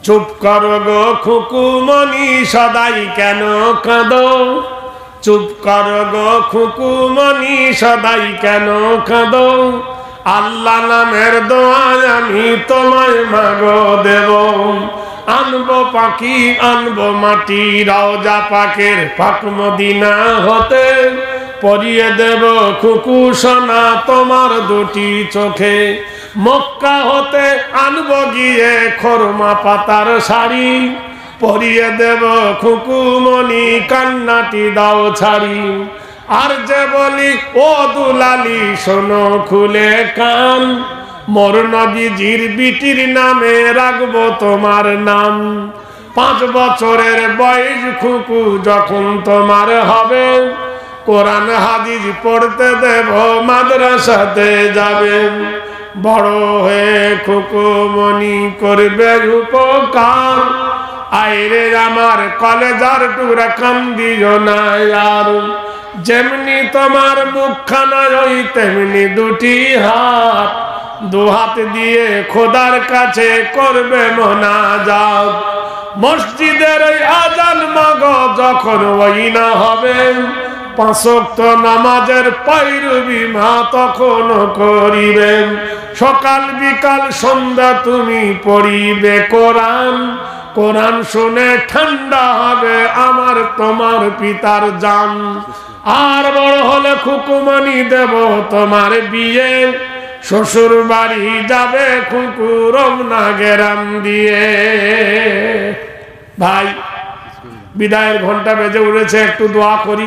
চুপ করো গো খুকুমনি সদাই কেন কাঁদো, চুপ করো গো খুকুমনি সদাই কেন কাঁদো, আল্লাহ নামের দোয়ায় আমি তোমায় মাগো দেব। আনবো পাখি আনবো মাটি রওজা পাকের পাক মদিনা হতে, পরিয়ে দেব খুকু সোনা তোমার দুটি চোখে। মক্কা হতে আনবো গিয়ে খরমা পাতার শাড়ি, পরিয়ে দেব খুকুমনি কান্নাটি দাও ছাড়ি। আর যে বলি ও দুলালি শোনো খুলে কান, মোর নবীজির বিটির নামে রাখবো তোমার নাম। 5 বছরের বয়স খুকু যখন তোমার হবে, কোরআন হাদিস পড়তে দেব মাদ্রাসাতে যাবে। বড় হয়ে খুকুমনি করবে উপকার, আইরে আমার কলেজার টুকরা কান্দিও না আর। যেমনি তোমার মুখখানা ওই তেমনি দুটি হাত, 2 হাত দিয়ে খোদার কাছে করবে মোনাজাত। মসজিদের ওই আজান মাগ যখন ওই না হবে, 5 ওয়াক্ত নামাজের পয়রবি মা তখন করিবেন। সকাল বিকাল সন্ধ্যা তুমি পড়িবে কোরআন, কোরআন শুনে ঠান্ডা হবে আমার তোমার পিতার জান। আর বড় হলে খুকুমনি দেব তোমার বিয়ে, শ্বশুর বাড়ি যাবে খুকু রমনা গেরাম দিয়ে। ভাই বিদায়ের ঘন্টা বেজে উঠেছে, একটু দোয়া করি।